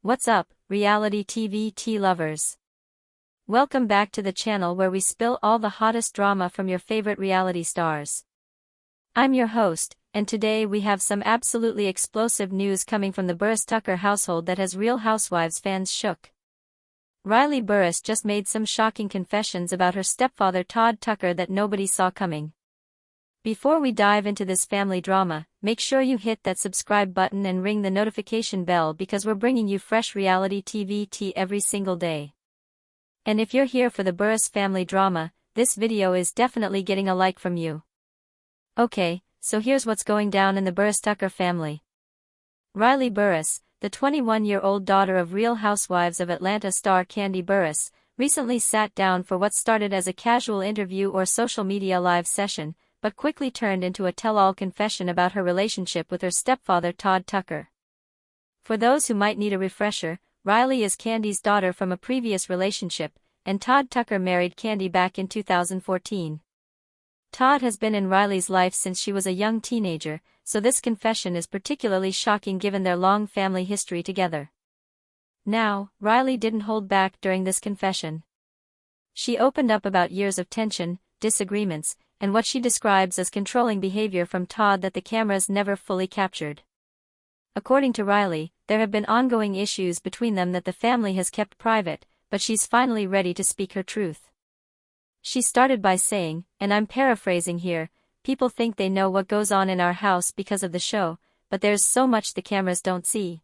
What's up, reality TV tea lovers? Welcome back to the channel where we spill all the hottest drama from your favorite reality stars. I'm your host, and today we have some absolutely explosive news coming from the Burruss-Tucker household that has Real Housewives fans shook. Kandi Burruss just made some shocking confessions about her stepfather Todd Tucker that nobody saw coming. Before we dive into this family drama, make sure you hit that subscribe button and ring the notification bell because we're bringing you fresh reality TV tea every single day. And if you're here for the Burruss family drama, this video is definitely getting a like from you. Okay, so here's what's going down in the Burruss-Tucker family. Kandi Burruss, the 21-year-old daughter of Real Housewives of Atlanta star Kandi Burruss, recently sat down for what started as a casual interview or social media live session, but quickly turned into a tell-all confession about her relationship with her stepfather Todd Tucker. For those who might need a refresher, Kandi is Kandi's daughter from a previous relationship, and Todd Tucker married Kandi back in 2014. Todd has been in Kylie's life since she was a young teenager, so this confession is particularly shocking given their long family history together. Now, Kandi didn't hold back during this confession. She opened up about years of tension, disagreements, and what she describes as controlling behavior from Todd that the cameras never fully captured. According to Kandi, there have been ongoing issues between them that the family has kept private, but she's finally ready to speak her truth. She started by saying, and I'm paraphrasing here, "People think they know what goes on in our house because of the show, but there's so much the cameras don't see.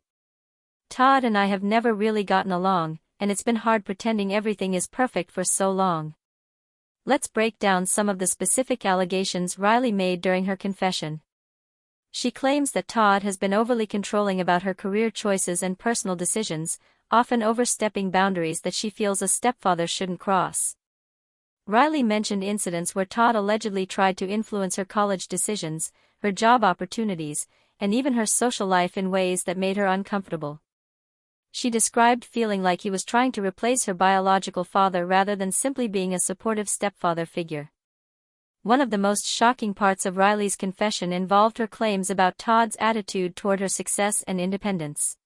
Todd and I have never really gotten along, and it's been hard pretending everything is perfect for so long." Let's break down some of the specific allegations Kandi made during her confession. She claims that Todd has been overly controlling about her career choices and personal decisions, often overstepping boundaries that she feels a stepfather shouldn't cross. Kandi mentioned incidents where Todd allegedly tried to influence her college decisions, her job opportunities, and even her social life in ways that made her uncomfortable. She described feeling like he was trying to replace her biological father rather than simply being a supportive stepfather figure. One of the most shocking parts of Kandi's confession involved her claims about Todd's attitude toward her success and independence.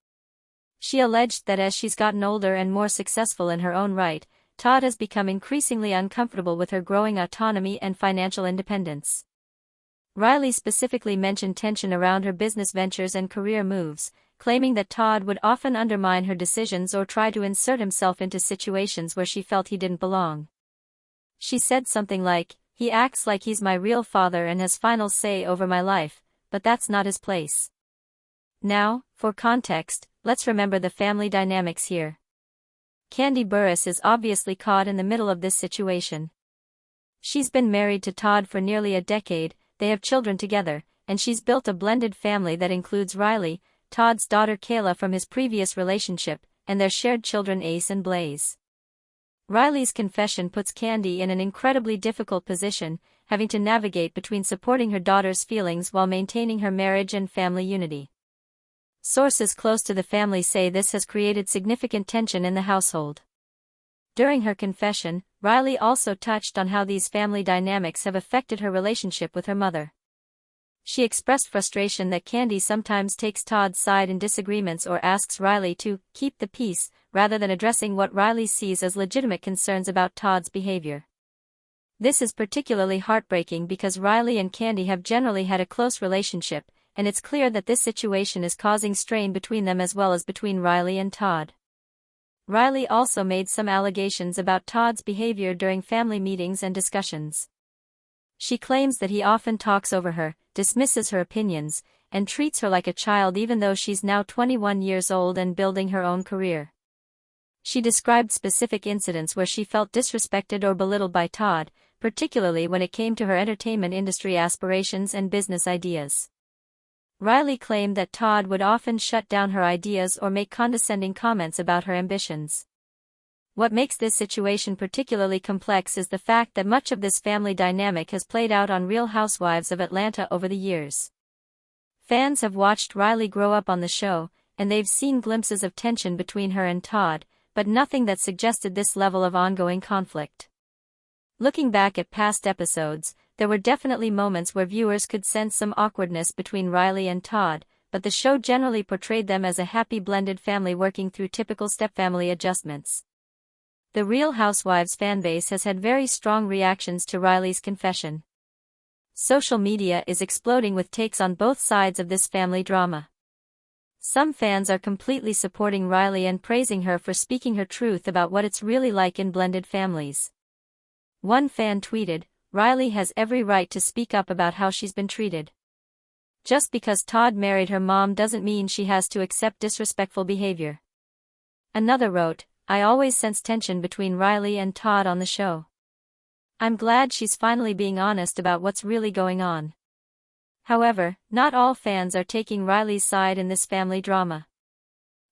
She alleged that as she's gotten older and more successful in her own right, Todd has become increasingly uncomfortable with her growing autonomy and financial independence. Kandi specifically mentioned tension around her business ventures and career moves, claiming that Todd would often undermine her decisions or try to insert himself into situations where she felt he didn't belong. She said something like, "He acts like he's my real father and has final say over my life, but that's not his place." Now, for context, let's remember the family dynamics here. Kandi Burruss is obviously caught in the middle of this situation. She's been married to Todd for nearly a decade, they have children together, and she's built a blended family that includes Kandi, Todd's daughter Kayla from his previous relationship, and their shared children Ace and Blaze. Kandi's confession puts Kandi in an incredibly difficult position, having to navigate between supporting her daughter's feelings while maintaining her marriage and family unity. Sources close to the family say this has created significant tension in the household. During her confession, Kandi also touched on how these family dynamics have affected her relationship with her mother. She expressed frustration that Kandi sometimes takes Todd's side in disagreements or asks Kandi to keep the peace, rather than addressing what Kandi sees as legitimate concerns about Todd's behavior. This is particularly heartbreaking because Kandi and Kandi have generally had a close relationship, and it's clear that this situation is causing strain between them as well as between Kandi and Todd. Kandi also made some allegations about Todd's behavior during family meetings and discussions. She claims that he often talks over her, dismisses her opinions, and treats her like a child even though she's now 21 years old and building her own career. She described specific incidents where she felt disrespected or belittled by Todd, particularly when it came to her entertainment industry aspirations and business ideas. Kandi claimed that Todd would often shut down her ideas or make condescending comments about her ambitions. What makes this situation particularly complex is the fact that much of this family dynamic has played out on Real Housewives of Atlanta over the years. Fans have watched Kandi grow up on the show, and they've seen glimpses of tension between her and Todd, but nothing that suggested this level of ongoing conflict. Looking back at past episodes, there were definitely moments where viewers could sense some awkwardness between Kandi and Todd, but the show generally portrayed them as a happy blended family working through typical stepfamily adjustments. The Real Housewives fanbase has had very strong reactions to Riley's confession. Social media is exploding with takes on both sides of this family drama. Some fans are completely supporting Riley and praising her for speaking her truth about what it's really like in blended families. One fan tweeted, "Riley has every right to speak up about how she's been treated. Just because Todd married her mom doesn't mean she has to accept disrespectful behavior." Another wrote, "I always sense tension between Riley and Todd on the show. I'm glad she's finally being honest about what's really going on." However, not all fans are taking Riley's side in this family drama.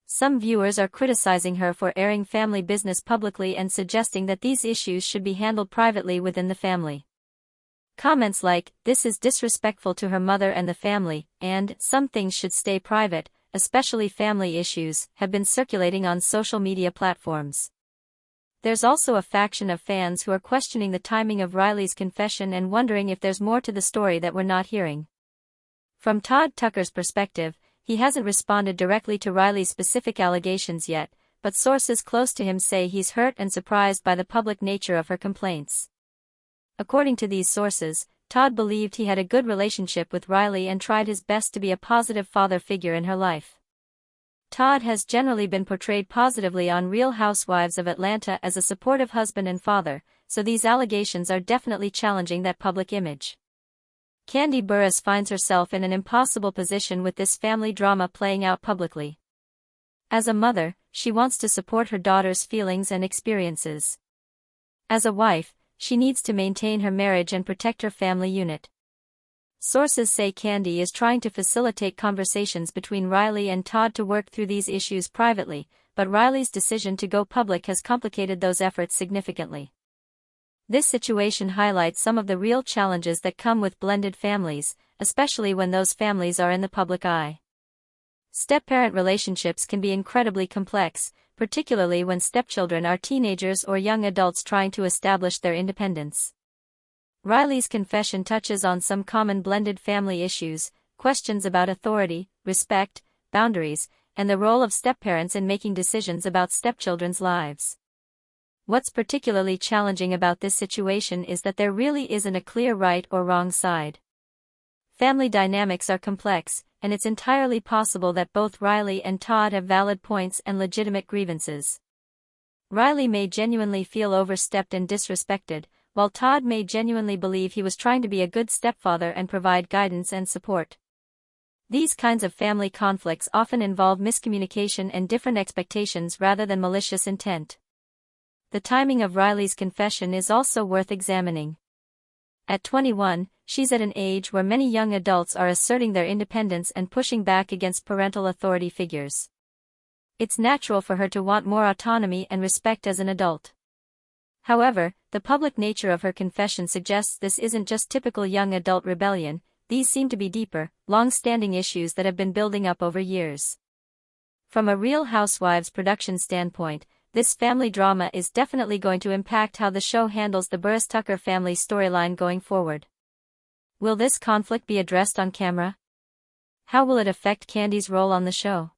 Some viewers are criticizing her for airing family business publicly and suggesting that these issues should be handled privately within the family. Comments like, "This is disrespectful to her mother and the family," and "Some things should stay private, especially family issues," have been circulating on social media platforms. There's also a faction of fans who are questioning the timing of Riley's confession and wondering if there's more to the story that we're not hearing. From Todd Tucker's perspective, he hasn't responded directly to Riley's specific allegations yet, but sources close to him say he's hurt and surprised by the public nature of her complaints. According to these sources, Todd believed he had a good relationship with Riley and tried his best to be a positive father figure in her life. Todd has generally been portrayed positively on Real Housewives of Atlanta as a supportive husband and father, so these allegations are definitely challenging that public image. Kandi Burruss finds herself in an impossible position with this family drama playing out publicly. As a mother, she wants to support her daughter's feelings and experiences. As a wife, she needs to maintain her marriage and protect her family unit. Sources say Kandi is trying to facilitate conversations between Riley and Todd to work through these issues privately, but Riley's decision to go public has complicated those efforts significantly. This situation highlights some of the real challenges that come with blended families, especially when those families are in the public eye. Step-parent relationships can be incredibly complex, particularly when stepchildren are teenagers or young adults trying to establish their independence. Riley's confession touches on some common blended family issues, questions about authority, respect, boundaries, and the role of stepparents in making decisions about stepchildren's lives. What's particularly challenging about this situation is that there really isn't a clear right or wrong side. Family dynamics are complex, and it's entirely possible that both Riley and Todd have valid points and legitimate grievances. Riley may genuinely feel overstepped and disrespected, while Todd may genuinely believe he was trying to be a good stepfather and provide guidance and support. These kinds of family conflicts often involve miscommunication and different expectations rather than malicious intent. The timing of Riley's confession is also worth examining. At 21, she's at an age where many young adults are asserting their independence and pushing back against parental authority figures. It's natural for her to want more autonomy and respect as an adult. However, the public nature of her confession suggests this isn't just typical young adult rebellion. These seem to be deeper, long-standing issues that have been building up over years. From a Real Housewives production standpoint, this family drama is definitely going to impact how the show handles the Burruss-Tucker family storyline going forward. Will this conflict be addressed on camera? How will it affect Kandi's role on the show?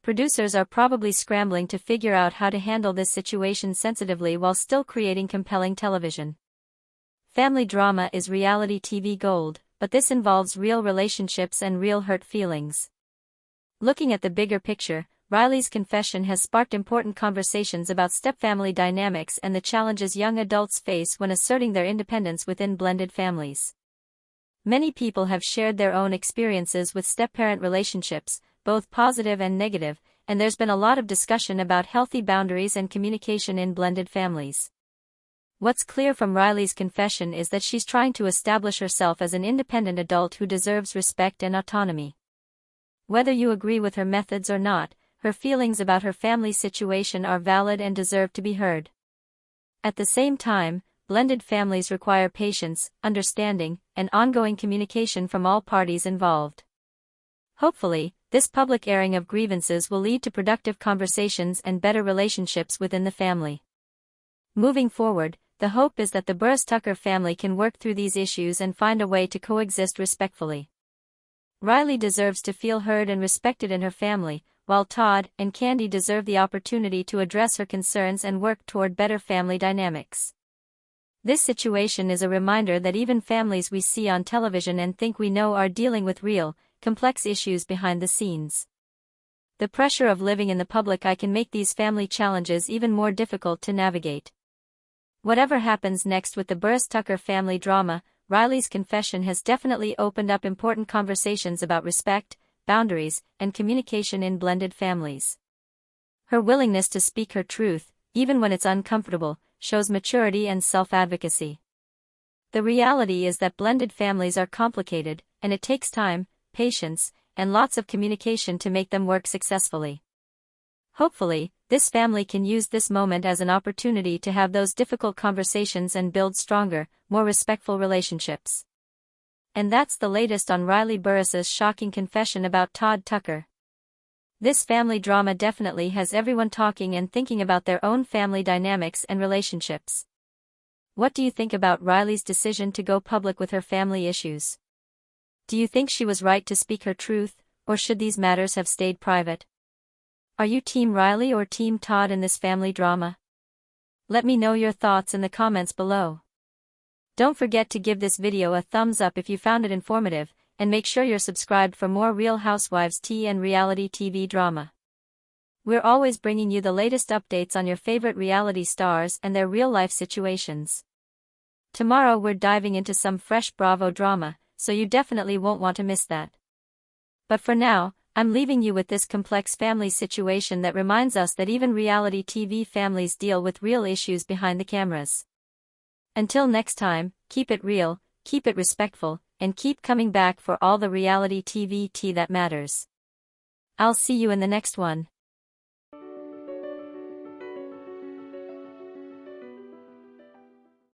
Producers are probably scrambling to figure out how to handle this situation sensitively while still creating compelling television. Family drama is reality TV gold, but this involves real relationships and real hurt feelings. Looking at the bigger picture, Riley's confession has sparked important conversations about stepfamily dynamics and the challenges young adults face when asserting their independence within blended families. Many people have shared their own experiences with stepparent relationships, both positive and negative, and there's been a lot of discussion about healthy boundaries and communication in blended families. What's clear from Riley's confession is that she's trying to establish herself as an independent adult who deserves respect and autonomy. Whether you agree with her methods or not, her feelings about her family situation are valid and deserve to be heard. At the same time, blended families require patience, understanding, and ongoing communication from all parties involved. Hopefully, this public airing of grievances will lead to productive conversations and better relationships within the family. Moving forward, the hope is that the Burruss-Tucker family can work through these issues and find a way to coexist respectfully. Riley deserves to feel heard and respected in her family, while Todd and Kandi deserve the opportunity to address her concerns and work toward better family dynamics. This situation is a reminder that even families we see on television and think we know are dealing with real, complex issues behind the scenes. The pressure of living in the public eye can make these family challenges even more difficult to navigate. Whatever happens next with the Burruss-Tucker family drama, Riley's confession has definitely opened up important conversations about respect, boundaries, and communication in blended families. Her willingness to speak her truth, even when it's uncomfortable, shows maturity and self-advocacy. The reality is that blended families are complicated, and it takes time, patience, and lots of communication to make them work successfully. Hopefully, this family can use this moment as an opportunity to have those difficult conversations and build stronger, more respectful relationships. And that's the latest on Riley Burruss's shocking confession about Todd Tucker. This family drama definitely has everyone talking and thinking about their own family dynamics and relationships. What do you think about Riley's decision to go public with her family issues? Do you think she was right to speak her truth, or should these matters have stayed private? Are you Team Riley or Team Todd in this family drama? Let me know your thoughts in the comments below. Don't forget to give this video a thumbs up if you found it informative, and make sure you're subscribed for more Real Housewives tea and reality TV drama. We're always bringing you the latest updates on your favorite reality stars and their real-life situations. Tomorrow we're diving into some fresh Bravo drama, so you definitely won't want to miss that. But for now, I'm leaving you with this complex family situation that reminds us that even reality TV families deal with real issues behind the cameras. Until next time, keep it real, keep it respectful, and keep coming back for all the reality TV tea that matters. I'll see you in the next one.